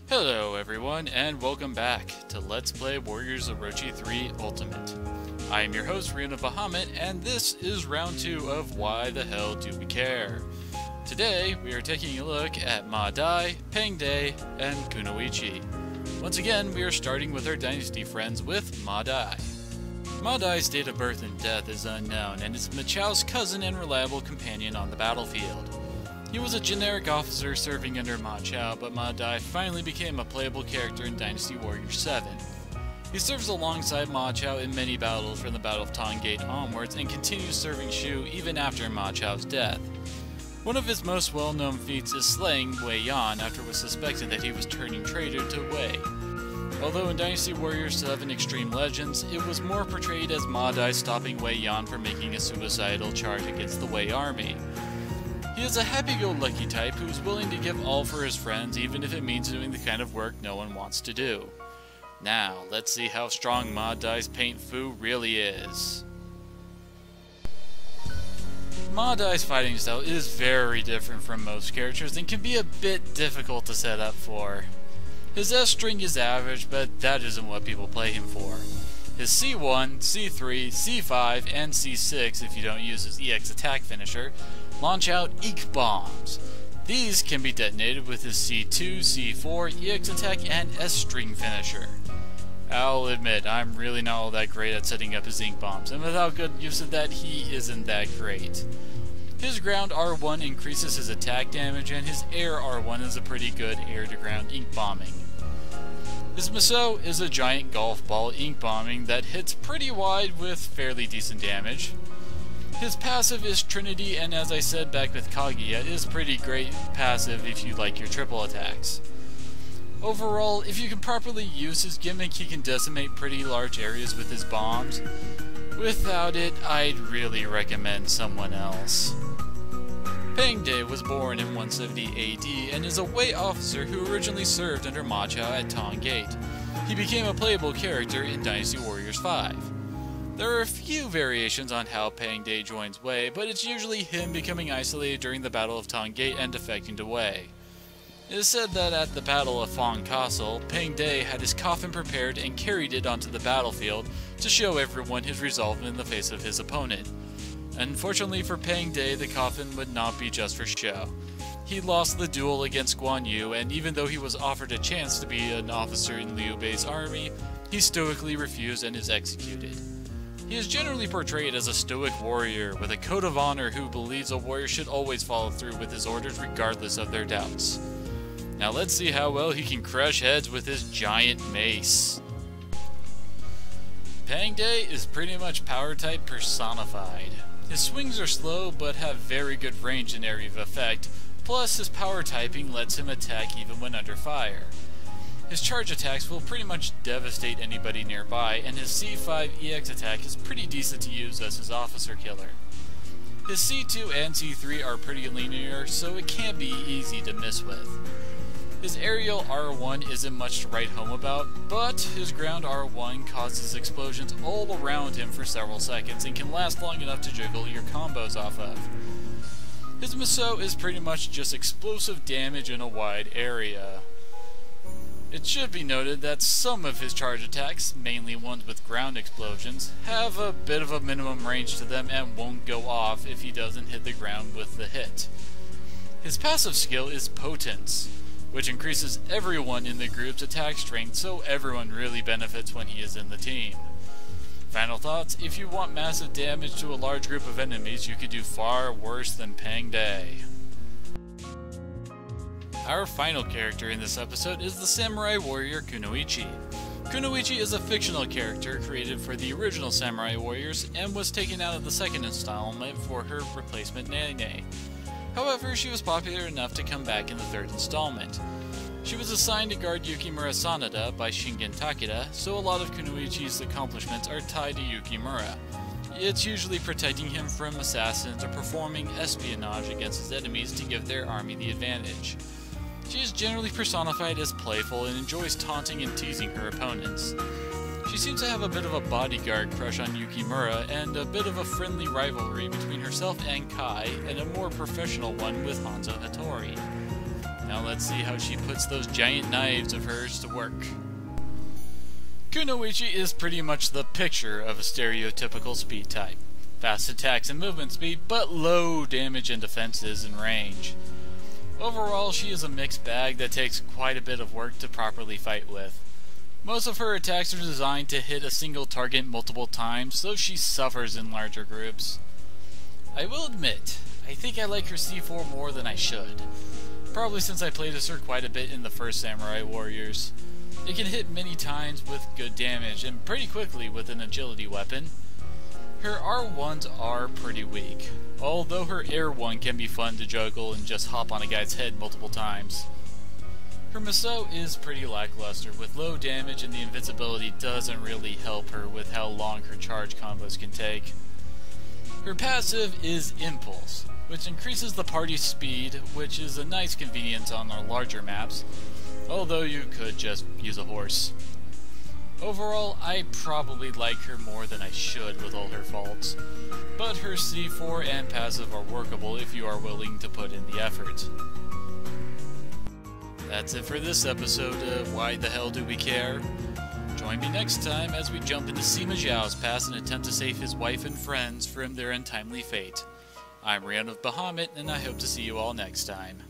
Hello everyone, and welcome back to Let's Play Warriors Orochi 3 Ultimate. I am your host, Rion Bahamut, and this is round 2 of Why the Hell Do We Care? Today, we are taking a look at Ma Dai, Peng and Kunoichi. Once again, we are starting with our dynasty friends with Ma Dai. Ma Dai's date of birth and death is unknown, and is Ma Chao's cousin and reliable companion on the battlefield. He was a generic officer serving under Ma Chao, but Ma Dai finally became a playable character in Dynasty Warriors 7. He serves alongside Ma Chao in many battles from the Battle of Tong Gate onwards and continues serving Shu even after Ma Chao's death. One of his most well-known feats is slaying Wei Yan after it was suspected that he was turning traitor to Wei. Although in Dynasty Warriors 7 Extreme Legends, it was more portrayed as Ma Dai stopping Wei Yan from making a suicidal charge against the Wei army. He is a happy-go-lucky type who is willing to give all for his friends even if it means doing the kind of work no one wants to do. Now, let's see how strong Ma Dai's paint fu really is. Ma Dai's fighting style is very different from most characters and can be a bit difficult to set up for. His S string is average, but that isn't what people play him for. His C1, C3, C5, and C6, if you don't use his EX attack finisher, launch out EQ bombs. These can be detonated with his C2, C4, EX attack, and S string finisher. I'll admit, I'm really not all that great at setting up his ink bombs, and without good use of that, he isn't that great. His ground R1 increases his attack damage, and his air R1 is a pretty good air-to-ground ink bombing. His Miso is a giant golf ball ink bombing that hits pretty wide with fairly decent damage. His passive is Trinity, and as I said back with Kaguya, is pretty great passive if you like your triple attacks. Overall, if you can properly use his gimmick, he can decimate pretty large areas with his bombs. Without it, I'd really recommend someone else. Peng was born in 170 AD and is a Wei officer who originally served under Ma Chao at Tong Gate. He became a playable character in Dynasty Warriors 5. There are a few variations on how Peng joins Wei, but it's usually him becoming isolated during the Battle of Tong Gate and defecting to Wei. It is said that at the Battle of Fong Castle, Peng had his coffin prepared and carried it onto the battlefield to show everyone his resolve in the face of his opponent. Unfortunately for Peng the coffin would not be just for show. He lost the duel against Guan Yu, and even though he was offered a chance to be an officer in Liu Bei's army, he stoically refused and is executed. He is generally portrayed as a stoic warrior with a code of honor who believes a warrior should always follow through with his orders regardless of their doubts. Now let's see how well he can crush heads with his giant mace. Peng is pretty much power type personified. His swings are slow but have very good range and area of effect, plus his power typing lets him attack even when under fire. His charge attacks will pretty much devastate anybody nearby, and his C5 EX attack is pretty decent to use as his officer killer. His C2 and C3 are pretty linear, so it can be easy to miss with. His aerial R1 isn't much to write home about, but his ground R1 causes explosions all around him for several seconds and can last long enough to jiggle your combos off of. His Miso is pretty much just explosive damage in a wide area. It should be noted that some of his charge attacks, mainly ones with ground explosions, have a bit of a minimum range to them and won't go off if he doesn't hit the ground with the hit. His passive skill is Potence, which increases everyone in the group's attack strength, so everyone really benefits when he is in the team. Final thoughts: if you want massive damage to a large group of enemies, you could do far worse than Peng. Our final character in this episode is the samurai warrior Kunoichi. Kunoichi is a fictional character created for the original Samurai Warriors and was taken out of the second installment for her replacement Nene. However, she was popular enough to come back in the third installment. She was assigned to guard Yukimura Sanada by Shingen Takeda, so a lot of Kunoichi's accomplishments are tied to Yukimura. It's usually protecting him from assassins or performing espionage against his enemies to give their army the advantage. She is generally personified as playful and enjoys taunting and teasing her opponents. She seems to have a bit of a bodyguard crush on Yukimura and a bit of a friendly rivalry between herself and Kai, and a more professional one with Hanzo Hattori. Now let's see how she puts those giant knives of hers to work. Kunoichi is pretty much the picture of a stereotypical speed type. Fast attacks and movement speed, but low damage and defenses and range. Overall, she is a mixed bag that takes quite a bit of work to properly fight with. Most of her attacks are designed to hit a single target multiple times, so she suffers in larger groups. I will admit, I think I like her C4 more than I should. Probably since I played as her quite a bit in the first Samurai Warriors. It can hit many times with good damage, and pretty quickly with an agility weapon. Her R1s are pretty weak, although her Air 1 can be fun to juggle and just hop on a guy's head multiple times. Her Musou is pretty lackluster, with low damage, and the invincibility doesn't really help her with how long her charge combos can take. Her passive is Impulse, which increases the party's speed, which is a nice convenience on our larger maps, although you could just use a horse. Overall, I probably like her more than I should with all her faults, but her C4 and passive are workable if you are willing to put in the effort. That's it for this episode of Why the Hell Do We Care? Join me next time as we jump into Sima Zhao's past and attempt to save his wife and friends from their untimely fate. I'm Rian of Bahamut, and I hope to see you all next time.